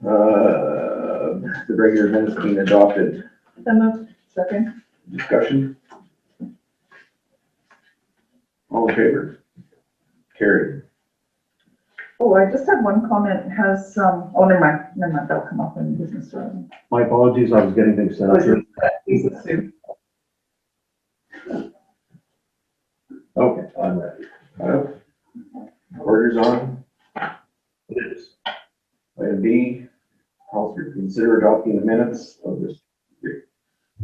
The regular minutes being adopted. Second. Discussion? All in favor? Carried. Oh, I just had one comment. Has, oh, never mind, that'll come up in business. My apologies, I was getting things set up here. Lisa Sue. Okay, I'm ready. Order's on. It is. Item B, council to consider adopting the minutes of this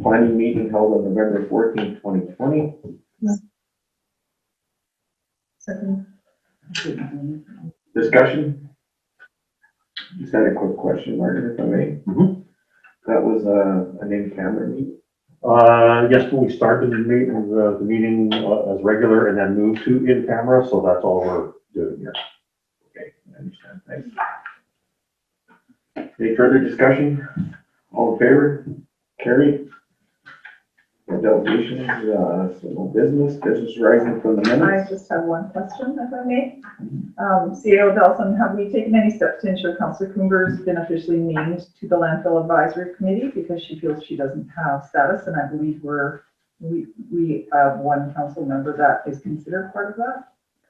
planning meeting held on November 14th, 2020. Second. Discussion? Just had a quick question, Martin, if I may. Mhm. That was an in-camera meeting. Yes, but we started the meeting as regular and then moved to in camera, so that's all we're doing here. Okay, I understand. Thanks. Any further discussion? All in favor? Carried. Delegations, civil business rising from the I minutes. just have one question, if I may. CEO Delson, have we taken any steps to ensure Councillor Coomber has been officially named to the landfill advisory committee because she feels she doesn't have status, and I believe we have one council member that is considered part of that?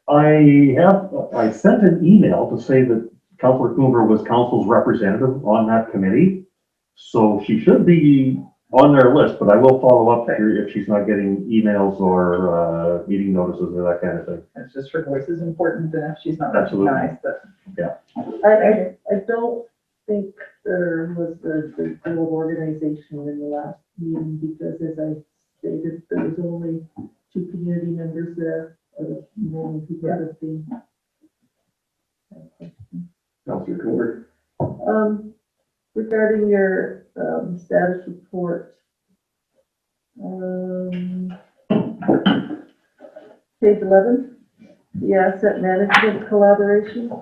I sent an email to say that Councillor Coomer was council's representative on that committee. So she should be on their list, but I will follow up here if she's not getting emails or meeting notices or that kind of thing. It's just her voice is important, and if she's not Absolutely. recognized, but. Yeah. I don't think there was the whole organization in the last meeting because as I stated, there was only 2 community members there, or who could have been. Councillor Coomer. Regarding your status report, page 11, the asset management collaboration.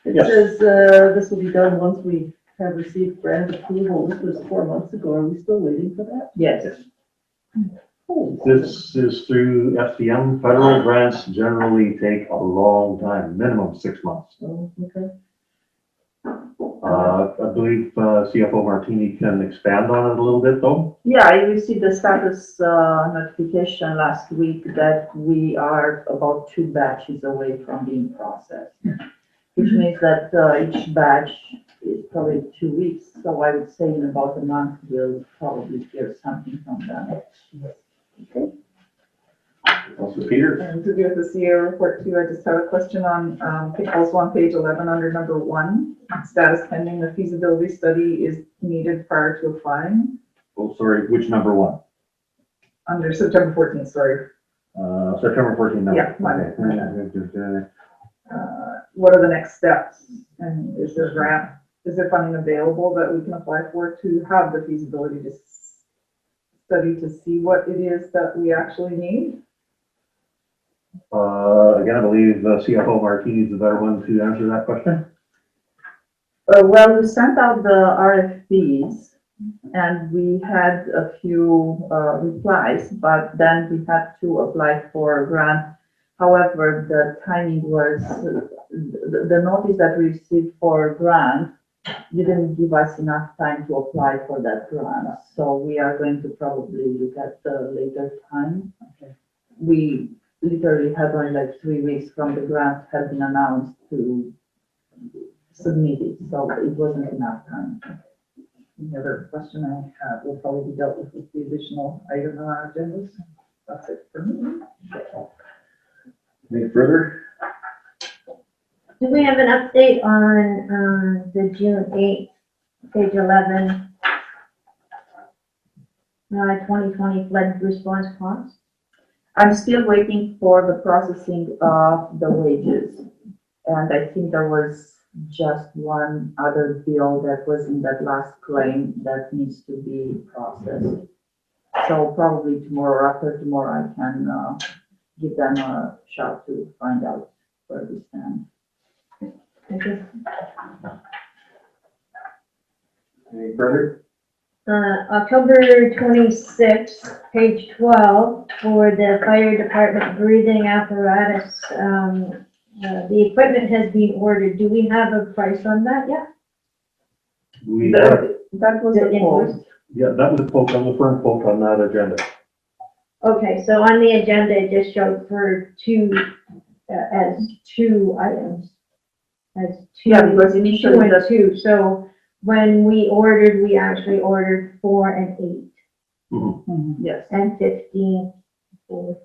It Yes. says this will be done once we have received grant approval. This was 4 months ago. Are we still waiting for that? Yes. Oh, This is through FDM. Federal grants generally take a long time, minimum 6 months. oh, okay. I believe CFO Martini can expand on it a little bit though. Yeah, I received the status notification last week that we are about 2 batches away from being processed, which means that each batch is probably 2 weeks. So I would say in about a month, we'll probably hear something from them. Okay. Councillor Peter. And to do with the CEO report too, I just have a question on, also on page 11 under number 1, status pending. The feasibility study is needed prior to applying. Oh, sorry, which number one? Under September 14th, sorry. September 14th. No. Yeah, mine. Okay. What are the next steps? And is there grant, is there funding available that we can apply for to have the feasibility study to see what it is that we actually need? Again, I believe CFO Martini is the better one to answer that question. Well, we sent out the RFPs and we had a few replies, but then we had to apply for a grant. However, the timing was, the notice that we received for grant didn't give us enough time to apply for that grant. So we are going to probably look at the later time. Okay. We literally had only like 3 weeks from the grant had been announced to submit it, so it wasn't enough time. The other question I have will probably be dealt with the additional item on our agendas. That's it for me. Any further? Do we have an update on the June 8th, page 11, 2020 flood response costs? I'm still waiting for the processing of the wages. And I think there was just one other bill that was in that last claim that needs to be processed. So probably tomorrow or after tomorrow, I can give them a shot to find out where we stand. Any further? October 26th, page 12, for the fire department breathing apparatus. the equipment has been ordered. Do we have a price on that yet? We have, That was The the quote. invoice? yeah, that was a quote, that was a firm quote on that agenda. Okay, so on the agenda, it just showed for two, as two items. As two, Yeah, because initially two and the, two. So when we ordered, we actually ordered 4 and 8 yes, and 15 for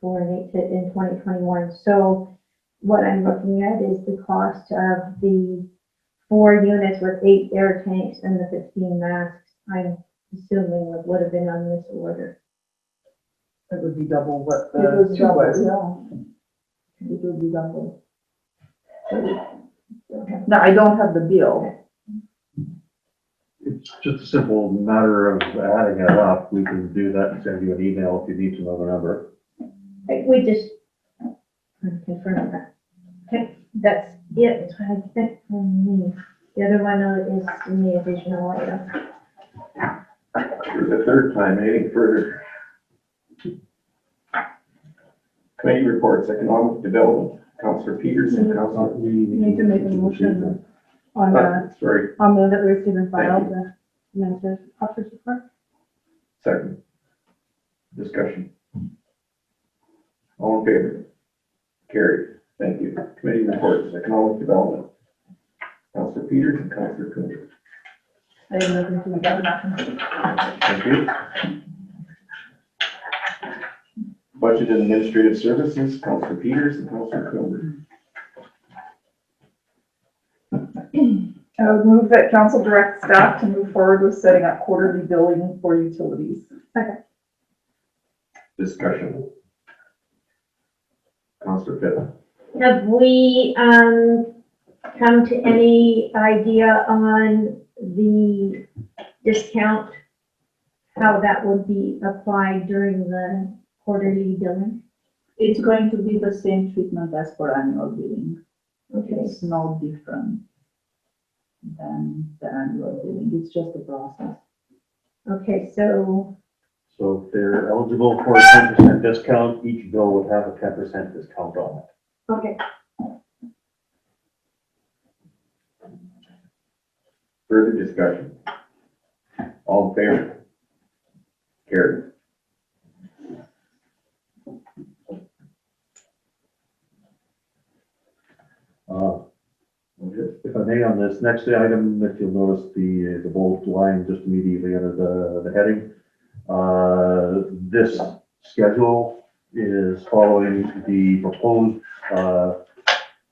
4 and 8 in 2021. So what I'm looking at is the cost of the 4 units with 8 air tanks and the 15 masks. I'm assuming it would have been on this order. it would be double what It the was two double, was. yeah. It would be double. Now, I don't have the bill. It's just a simple matter of adding it up. We can do that and send you an email if you need to know the number. We just confirm that. Okay, that's it, I think, from me. The other one is in the additional item. For the third time, anything further? Committee reports, economic development, Councillor Peterson, Councillor. You need to make a motion on Sorry, I'll move that we receive and file the ministers' office report. second. Discussion. All in favor? Carried. Thank you. Committee reports, economic development. Councillor Peterson, Councillor Coombs. I have nothing to add. Thank you. Budget and administrative services, Councillor Peters and Councillor Coombs. I would move that council direct staff to move forward with setting up quarterly billing for utilities. Discussion. Councillor Fitt. Have we, come to any idea on the discount? How that would be applied during the quarterly billing? It's going to be the same treatment as for annual billing. Okay, It's no different than the annual billing. It's just a process. okay, so, So if they're eligible for a 10% discount, each bill would have a 10% discount on it. okay, Further discussion. All in favor? Carried. If I may, on this next item, if you'll notice the bold line just immediately under the heading. This schedule is following the proposed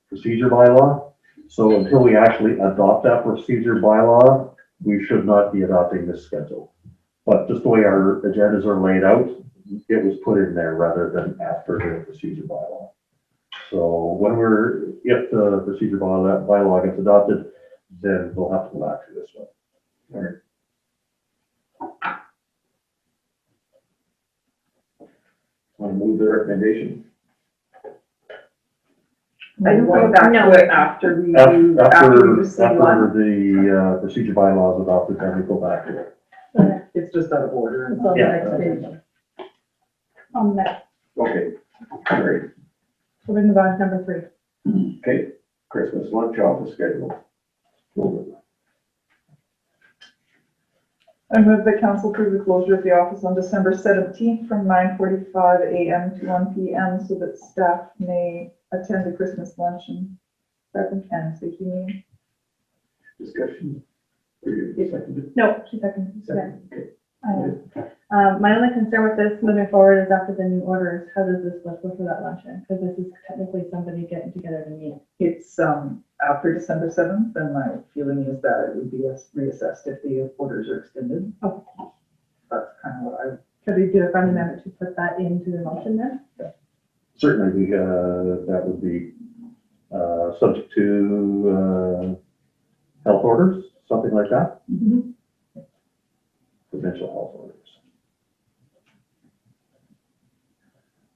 procedure bylaw. So until we actually adopt that procedure bylaw, we should not be adopting this schedule. But just the way our agendas are laid out, it was put in there rather than after the procedure bylaw. So if the procedure bylaw gets adopted, then we'll have to go back to this one. All right. Want to move the recommendation? I can go back No. to it after we After do, after we receive one. the procedure bylaw is adopted, then we go back to it. It's just out of order. It's on the Yeah. next page. On the next, Okay, great. so we move on to number 3. Okay, Christmas lunch office schedule. I move that council approve the closure of the office on December 17th from 9:45 a.m. to 1 p.m. so that staff may attend the Christmas lunch and safety meeting. Discussion. Or you seconded? No, she seconded. Yeah. Second, okay. My only concern with this moving forward is after the new orders, how does this look for that luncheon? Because this is technically somebody getting together to meet. It's, after December 7th, and my feeling is that it would be reassessed if the orders are extended. Oh. That's kind of what I, Could we do a friendly amendment to put that into the motion then? Certainly, that would be subject to health orders, something like that. Provincial health orders.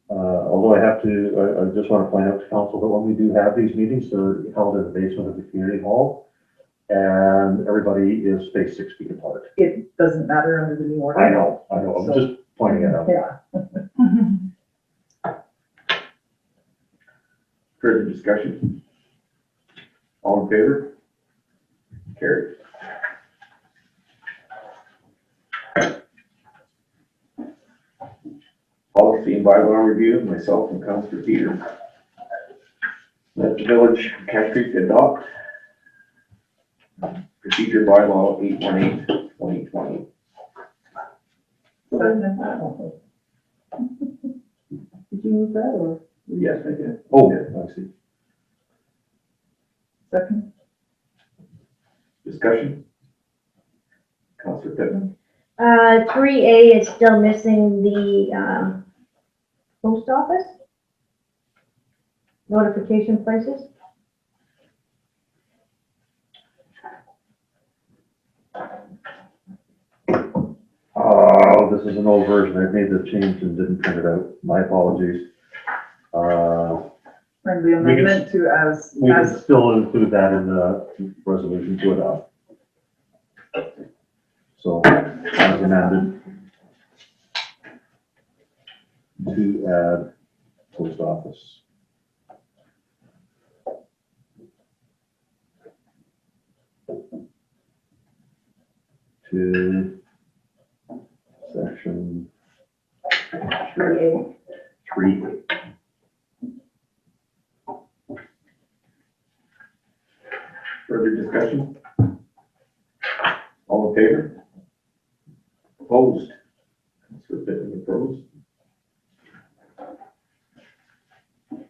Although I just want to point out to council that when we do have these meetings, they're held in the basement of the community hall, and everybody is spaced 6 feet apart. it doesn't matter under the new order. I know, I'm just pointing it out. Yeah. Further discussion? All in favor? Carried. Policy and bylaw review, myself and Councilor Peter. Let the village of Cache Creek adopt procedure bylaw 818-2020. Did you move that or? Yes, I did. Oh, I see. Second. Discussion? Councilor Pittman? 3A is still missing the, post office notification places. Oh, this is an old version. I made the change and didn't print it out. My apologies. And the amendment to as, We can still include that in the resolution to adopt. So, as amended, to add post office. To section 3A. 3. Further discussion? All in favor? Opposed? Councilor Pittman opposed?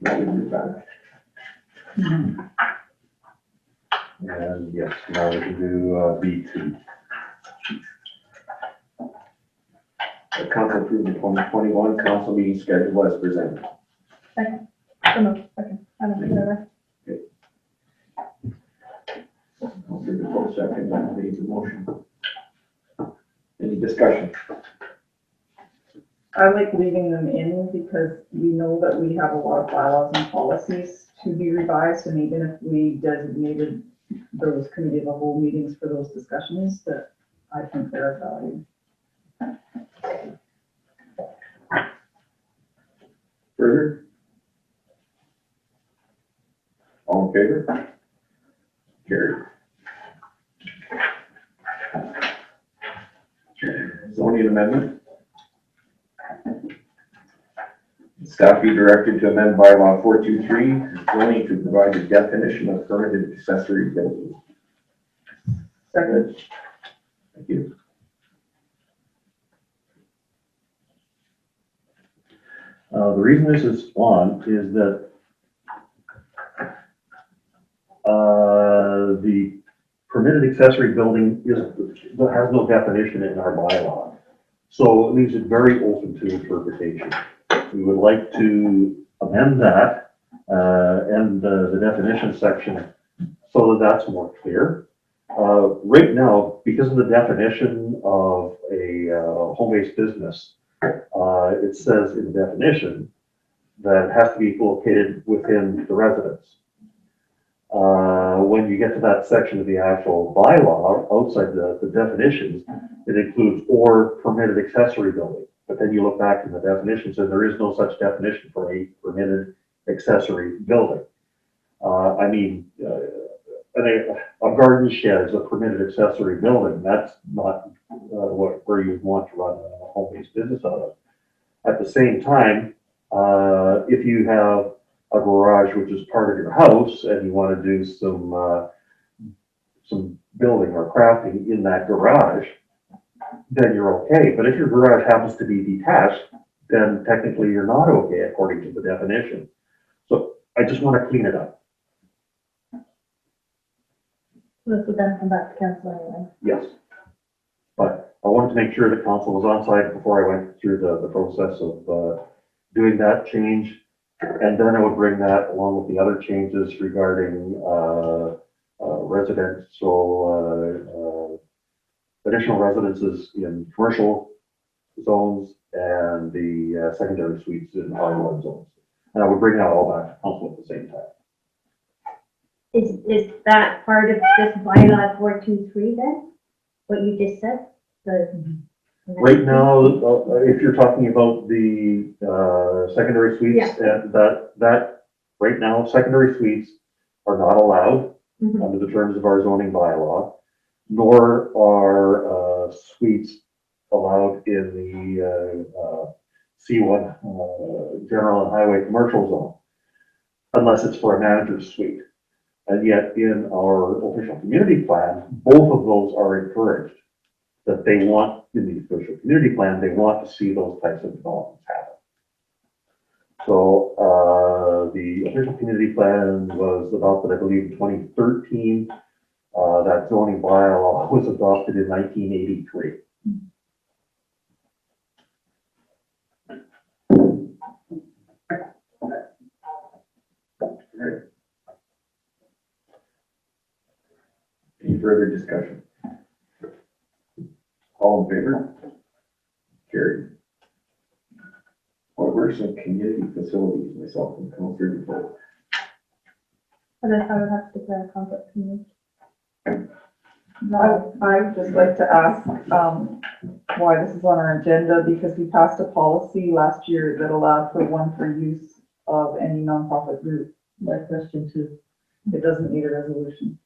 Now we move back. And yes, now we can do B2. The council approved the 2021 council meeting schedule as presented. Second. Oh, no, second. I don't think that. Councilor DeFoe second, that made the motion. Any discussion? I like leaving them in because we know that we have a lot of bylaws and policies to be revised, and even if we designated those committee of the whole meetings for those discussions, that I think they're of value. Further? All in favor? Carried. Zoning amendment. Staff be directed to amend bylaw 423, zoning to provide a definition of permitted accessory building. Second. Thank you. The reason this is on is that the permitted accessory building has no definition in our bylaw. So it leaves it very open to interpretation. We would like to amend that and the definition section so that that's more clear. Right now, because of the definition of a home-based business, it says in the definition that it has to be located within the residence. When you get to that section of the actual bylaw, outside the definitions, it includes or permitted accessory building. But then you look back in the definitions and there is no such definition for a permitted accessory building. I mean, a garden shed is a permitted accessory building. That's not where you want to run a home-based business out of. At the same time, if you have a garage which is part of your house and you want to do some building or crafting in that garage, then you're okay. But if your garage happens to be detached, then technically you're not okay according to the definition. So I just want to clean it up. This would then come back to council anyway. Yes. But I wanted to make sure the council was on side before I went through the process of doing that change. And then I would bring that along with the other changes regarding residential, additional residences in commercial zones and the secondary suites in R1 zones. And I would bring that all back to council at the same time. Is that part of this bylaw 423 then? What you just said? Right now, if you're talking about the secondary suites, and that right now, secondary suites are not allowed Mhm. under the terms of our zoning bylaw, nor are suites allowed in the C1 general and highway commercial zone, unless it's for a manager's suite. And yet in our official community plan, both of those are encouraged. That they want, in the official community plan, they want to see those types of developments happen. So, the official community plan was adopted, I believe, in 2013. That zoning bylaw was adopted in 1983. Any further discussion? All in favor? Carried. What were some community facilities, myself and Councilor Dufault? And then I would have to declare a conflict of interest. I would just like to ask, why this is on our agenda, because we passed a policy last year that allowed for one for use of any nonprofit group. My question too. It doesn't need a resolution.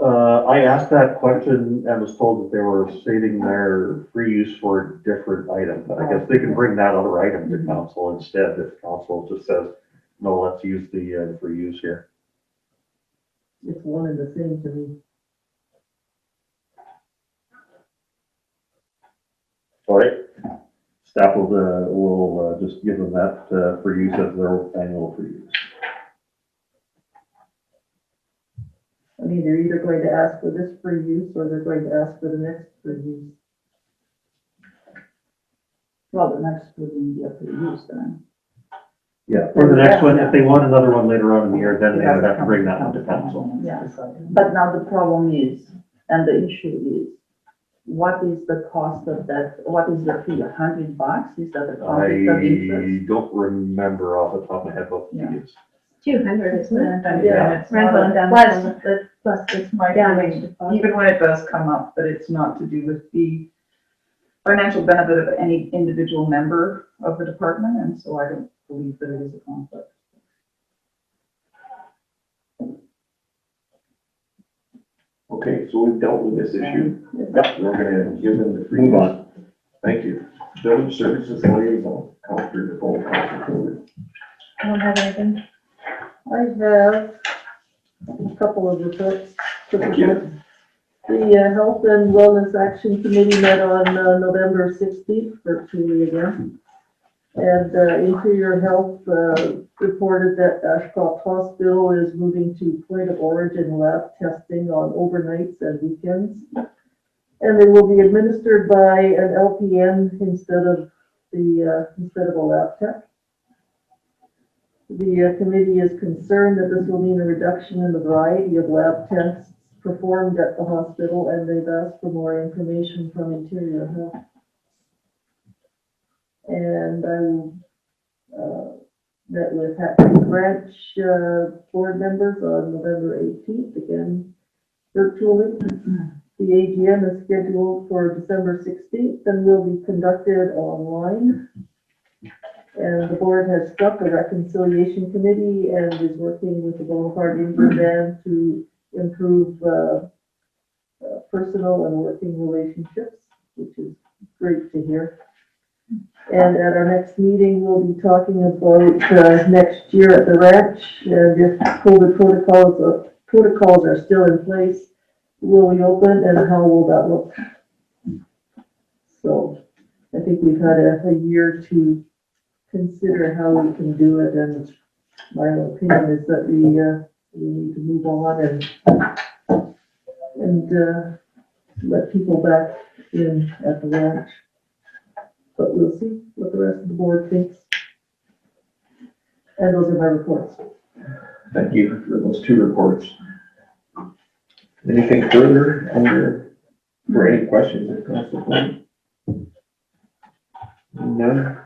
I asked that question and was told that they were saving their free use for a different item, but I guess they can bring that other item to council instead, if council just says, no, let's use the free use here. It's one and the same to me. All right. Staff will just give them that for use as their annual free use. I mean, they're either going to ask for this free use or they're going to ask for the next free use. Well, the next would be up to use then. Yeah, for the next one, if they want another one later on in the year, then they would have to bring that one to council. Yeah, but now the problem is, and the issue is, what is the cost of that? What is the fee? $100? Is that the conflict of interest? I don't remember off the top of my head what the fee is. 200, isn't it? And Yeah. it's not Rental a- and damage. Plus It's my damage feeling, deposit. even when it does come up, that it's not to do with the financial benefit of any individual member of the department, and so I don't believe that it is a conflict. Okay, so we've dealt with this issue. Yep. We're gonna give them the free. Move on. Thank you. Village Services Liaison, Councilor Dufault, Councilor Cooley. I don't have anything. I have a couple of reports. Thank you. The Health and Wellness Action Committee met on November 16th, virtually again. And Interior Health reported that Ashcroft Hospital is moving to point of origin lab testing on overnights and weekends. And they will be administered by an LPN instead of a lab tech. The committee is concerned that this will mean a reduction in the variety of lab tests performed at the hospital, and they've asked for more information from Interior Health. And I met with Hatfield Branch board members on November 18th, again virtually. The AGM is scheduled for December 16th and will be conducted online. And the board has struck a reconciliation committee and is working with the Bonaparte Indian Band to improve personal and working relationships, which is great to hear. And at our next meeting, we'll be talking about next year at the ranch, and if COVID protocols are still in place, will we open and how will that look? So I think we've had a year to consider how we can do it, and my opinion is that we need to move on and let people back in at the ranch. But we'll see what the rest of the board thinks. And those are my reports. Thank you for those two reports. Anything further for any questions of Councilor Cooley? None?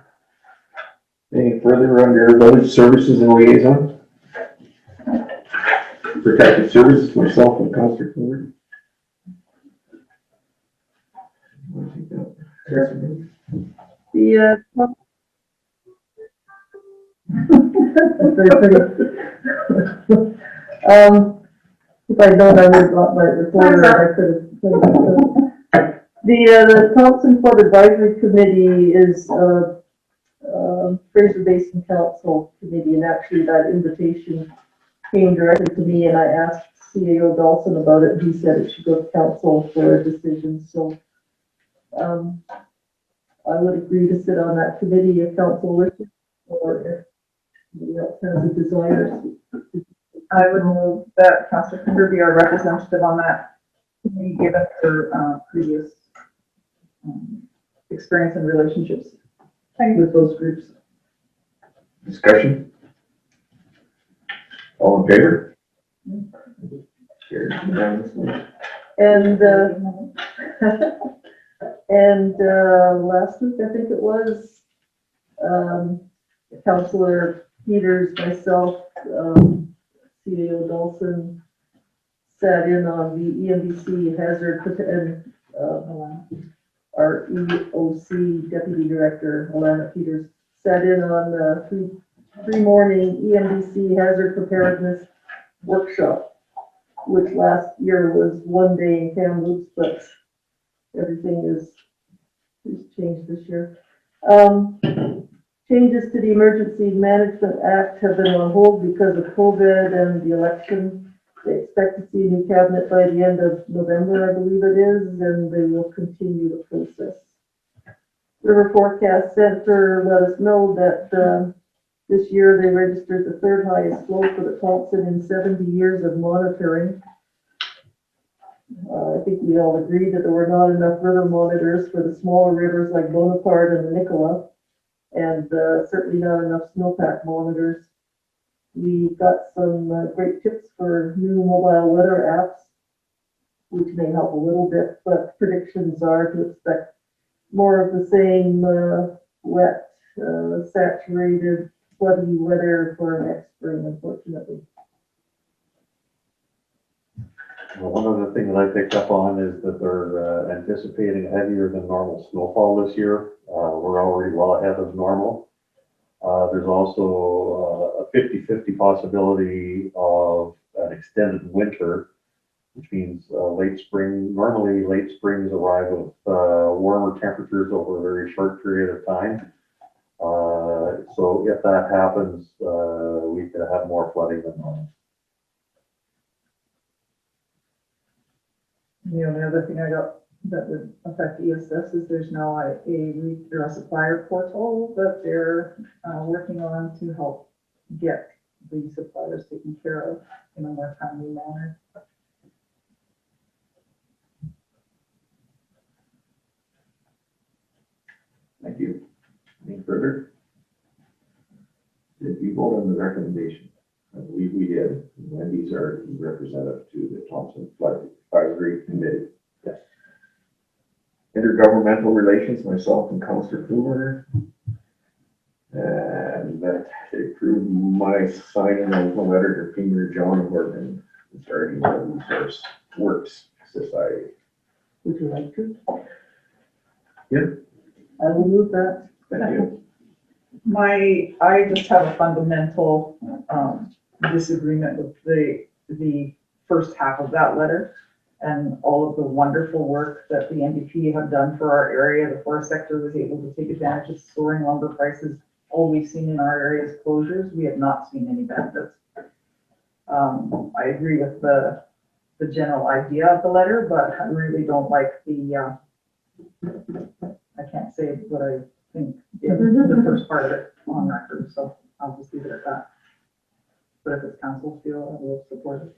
Any further under Village Services and Liaison? Protective Services, myself and Councilor Cooley. Want to take that? The That's very pretty. If I'd known I would have brought my recorder, I could have put it up. The Thompson Flood Advisory Committee is, Fraser Basin Council Committee, and actually that invitation came directly to me, and I asked CAO Dawson about it, and he said it should go to council for a decision, so, I would agree to sit on that committee if council wishes, or if somebody else has a desire. I would move that Councillor Coomber be our representative on that committee, given her previous experience and relationships with those groups. Discussion? All in favor? Carried unanimously. And, last week, I think it was, Councillor Peters, myself, CAO Dawson sat in on the EMBC hazard, and, our EOC Deputy Director, Alana Peters, sat in on the three morning EMBC hazard preparedness workshop, which last year was one day in Kamloops, but everything is changed this year. Changes to the Emergency Management Act have been on hold because of COVID and the election. They expect to see a new cabinet by the end of November, I believe it is, and they will continue the process. River Forecast Center let us know that this year they registered the third highest flow for the Thompson in 70 years of monitoring. I think we all agreed that there were not enough river monitors for the smaller rivers like Bonaparte and the Nicola, and certainly not enough snowpack monitors. We got some great tips for new mobile weather apps, which may help a little bit, but predictions are to expect more of the same wet, saturated, floody weather for next spring, unfortunately. Well, one other thing that I picked up on is that they're anticipating heavier than normal snowfall this year. We're already well ahead of normal. There's also a 50-50 possibility of an extended winter, which means late spring. Normally, late springs arrive with warmer temperatures over a very short period of time. So if that happens, we could have more flooding than normal. The only other thing I got that would affect ESS is there's now a supplier portal that they're working on to help get the suppliers taken care of in a more timely manner. Thank you. Any further? Did you vote on the recommendation? I believe we did. Wendy's our representative to the Thompson Flood Advisory Committee. Yes. Intergovernmental relations, myself and Councillor Coomer. And that they approved my signing of the letter to Premier John Horton regarding the Resource Works Society. Would you like to? Yep. I will move that. Thank you. I just have a fundamental disagreement with the first half of that letter and all of the wonderful work that the NDP have done for our area. The forest sector was able to take advantage of soaring lumber prices. All we've seen in our area is closures. We have not seen any benefits. I agree with the general idea of the letter, but I really don't like the, I can't say what I think in the first part of it on record, so I'll just leave it at that. But if it's council's feel, I will support it.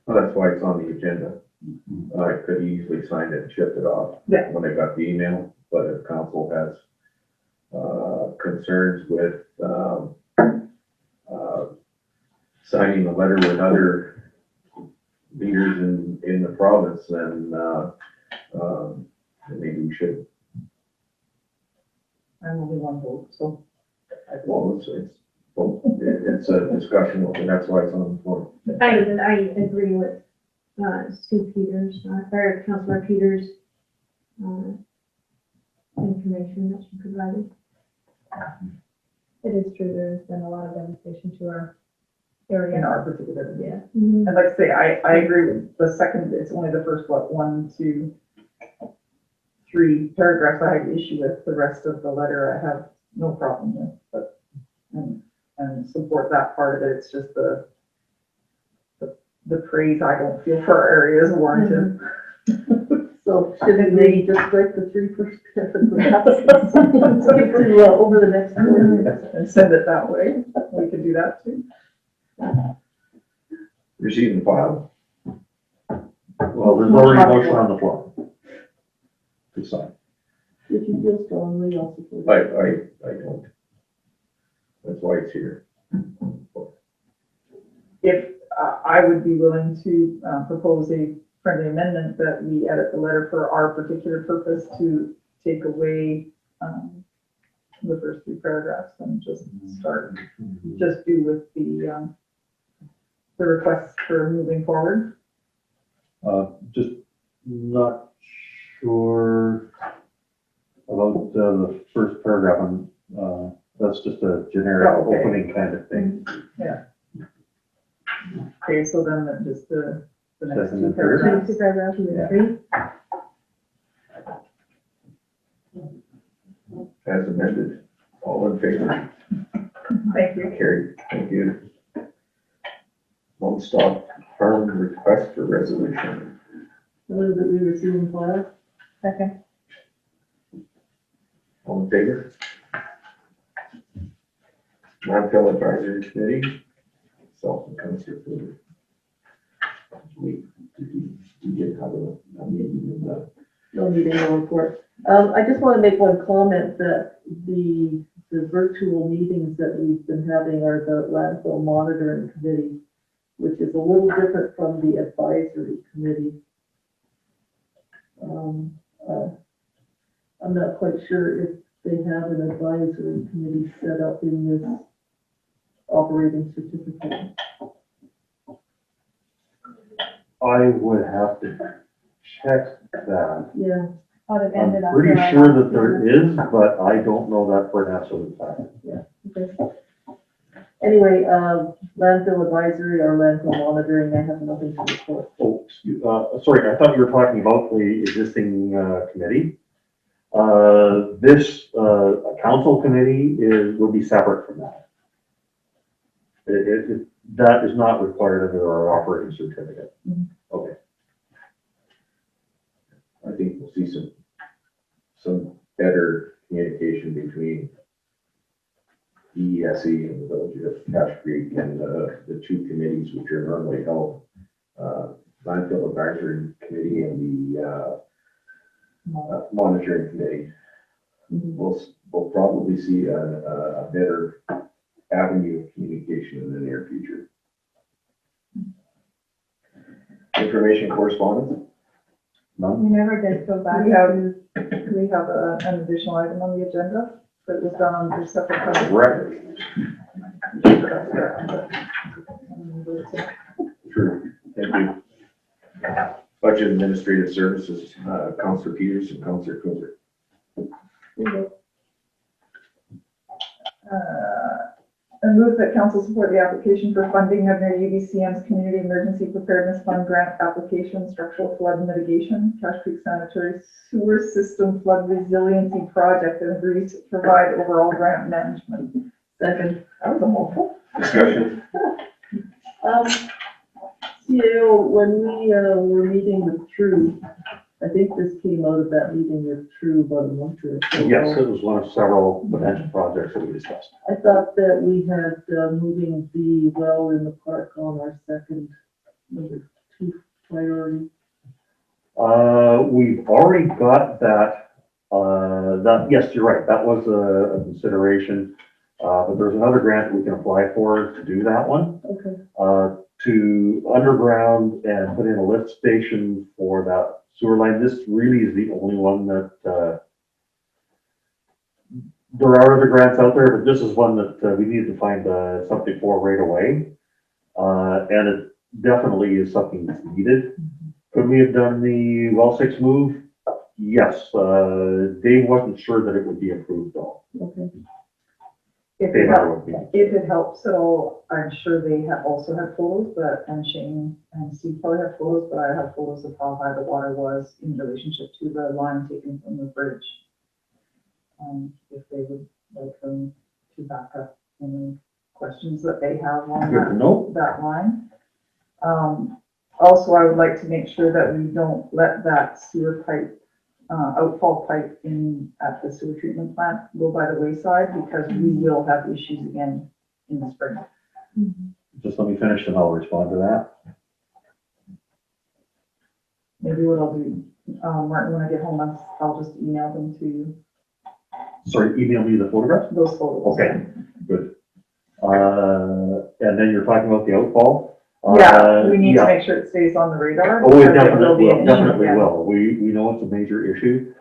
Well, that's why it's on the agenda. I could easily sign it and ship it off when I got the email, but if council has concerns with signing the letter with other leaders in the province, then maybe we should. I'm only one vote, so. Well, it's a discussion, and that's why it's on the floor. I agree with Sue Peters, or Councillor Peters' information that she provided. It is true, there's been a lot of devastation to our in area. our particular. Yeah. And like I say, I agree with the second, it's only the first, what, 1, 2, 3 paragraphs I have issue with. The rest of the letter I have no problem with, but, and support that part of it. It's just the praise I don't feel for our area is warranted. So should we just write the 3 first paragraphs? Skip to, over the next 4 years. And send it that way. We could do that too. Receive and file. Well, there's already a motion on the floor. To sign. If you feel strongly, I'll support it. I don't. That's why it's here. If, I would be willing to propose a friendly amendment that we edit the letter for our particular purpose to take away the first 3 paragraphs and just start, just do with the requests for moving forward. Just not sure about the first paragraph. That's just a generic Oh, okay. opening kind of thing. Okay, so then just the next Second 2 and third. paragraphs. 2 paragraphs, 2 Yeah. and 3. As amended. All in favor? Thank you. Carried. Thank you. Won't stop harm request for resolution. I move that we receive and file. Second. All in favor? Landfill Advisory Committee, self and Councillor Flutter. We did have a meeting in the. No meeting, no report. I just want to make one comment that the virtual meetings that we've been having are the landfill monitoring committee, which is a little different from the advisory committee. I'm not quite sure if they have an advisory committee set up in this operating certificate. I would have to check that. Yeah, Oh, they've I'm ended up. pretty sure that there is, but I don't know that for an absolute fact. okay. Anyway, landfill advisory or landfill monitoring, I have nothing to report. Oh, sorry, I thought you were talking about the existing committee. This council committee will be separate from that. That is not required under our operating certificate. Okay. I think we'll see some better communication between EESE and the Village of Cache Creek and the 2 committees which are normally held, Landfill Advisory Committee and the Monitoring Committee. We'll probably see a better avenue of communication in the near future. Information correspondence? None? We never did go back We have- to, We have an additional item on the agenda that was done on the separate. Correct. True. Thank you. Budget Administrative Services, Councillor Peters and Councillor Cooper. I move that council support the application for funding of their UBCM's Community Emergency Preparedness Fund grant application, structural flood mitigation, Cache Creek Sanitary Sewer System Flood Resiliency Project, and agrees to provide overall grant management. Second. That was a mouthful. Discussion? CAO, when we were meeting with True, I think this came out of that meeting with True about a month or so ago. Yes, it was one of several potential projects that we discussed. I thought that we had moving the well in the park on our second, number 2 priority. We've already got that, yes, you're right, that was a consideration. But there's another grant we can apply for to do that one, Okay. to underground and put in a lift station for that sewer line. This really is the only one that, there are other grants out there, but this is one that we need to find something for right away. And it definitely is something that's needed. Could we have done the well 6 move? Yes, Dave wasn't sure that it would be approved though. Okay. If They it never helps, would be. if it helps at all, I'm sure they have also had photos, and Shane and Steve probably have photos, but I have photos of how high the water was in relationship to the line taken from the bridge. If they would like them to back up any questions that they have on Good to know. that line. Also, I would like to make sure that we don't let that sewer pipe, outfall pipe at the sewer treatment plant go by the wayside, because we will have issues again in the spring. Just let me finish and I'll respond to that. Maybe what I'll do, Martin, when I get home, I'll just email them to you, Sorry, email me the photographs? those photos. Okay, good. And then you're talking about the outfall? Yeah, we need to Yeah. make sure it stays on the radar. Oh, it because will be an issue definitely again. will. We know it's a major issue.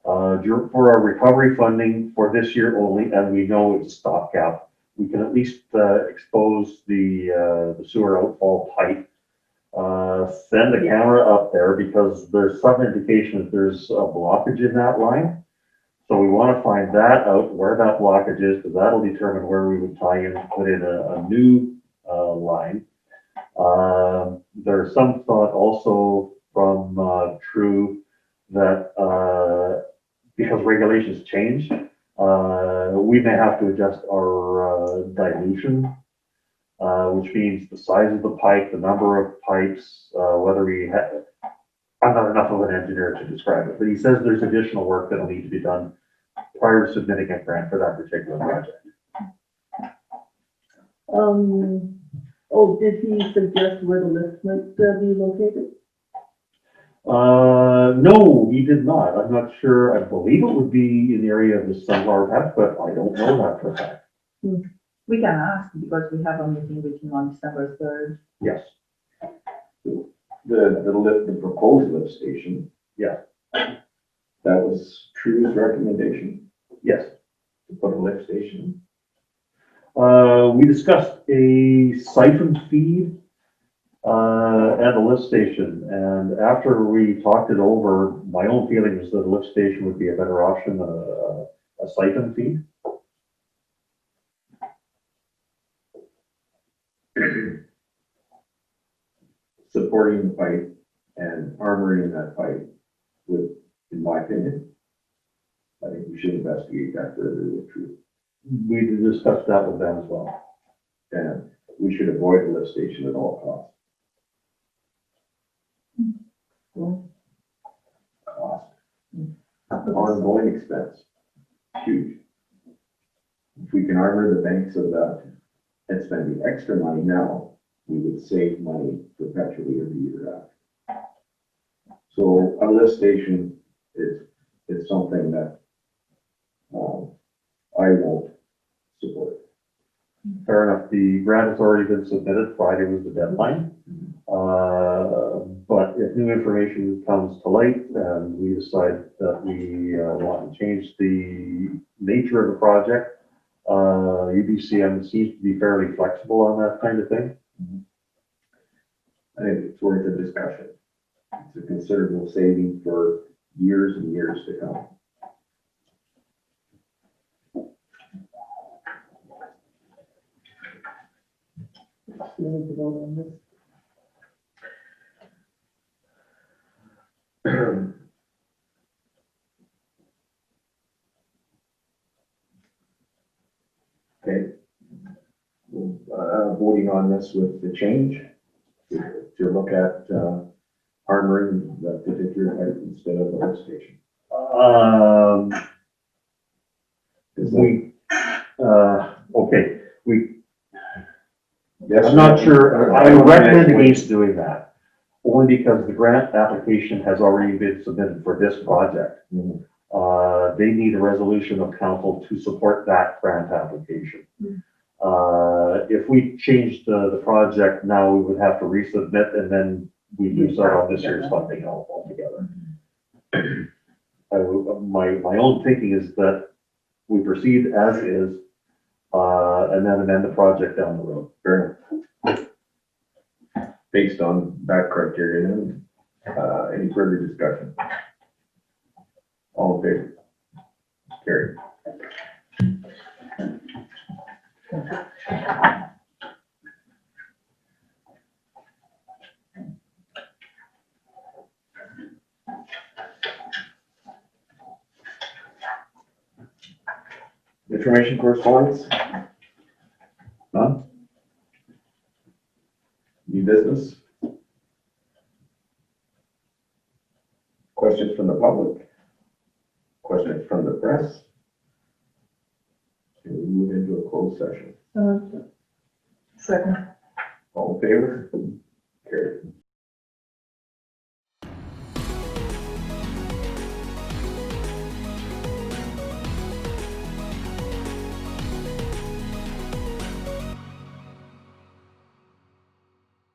For our recovery funding for this year only, and we know it's stopgap, we can at least, expose the sewer outfall pipe. Send a camera up there because there's some indication that there's a blockage in that line. So we want to find that out, where that blockage is, because that'll determine where we would tie in and put in a new, line. There's some thought also from True that because regulations change, we may have to adjust our dilution, which means the size of the pipe, the number of pipes, whether we have. I'm not enough of an engineer to describe it, but he says there's additional work that'll need to be done prior to submitting a grant for that particular project. Did he suggest where the lift might be located? No, he did not. I'm not sure. I believe it would be in the area of the Sunflower Path, but I don't know that for a fact. We can ask because we have a meeting with him on December 3rd. Yes. The proposed lift station. Yeah. That was True's recommendation, Yes. to put a lift station. We discussed a siphon feed at the lift station, and after we talked it over, my own feeling was that a lift station would be a better option than a siphon feed. Supporting the pipe and armoring that pipe would, in my opinion, I think we should investigate that further with True. We discussed that with them as well. And we should avoid the lift station at all costs. Ongoing expense, huge. If we can armor the banks of that and spend the extra money now, we would save money perpetually every year after. So a lift station is something that I won't support. Fair enough. The grant has already been submitted. Friday was the deadline. But if new information comes to light and we decide that we want to change the nature of the project, UBCM seems to be fairly flexible on that kind of thing. I think it's worth a discussion. It's a considerable saving for years and years to come. We need to vote on this. Okay. Voting on this with the change, to look at armoring that particular pipe instead of the lift station. Okay, Yes, I'm not sure, I would recommend against doing that, only because the grant application has already been submitted for this project. Mhm. They need a resolution of council to support that grant application. If we change the project now, we would have to resubmit and then we lose out on this year's funding altogether. My own thinking is that we proceed as is, and then amend the project down the road. Fair enough. Based on that criteria, and any further discussion? All in favor? Carried. Information correspondence? None? New business? Questions from the public? Questions from the press? Can we move into a closed session? Second. All in favor? Carried.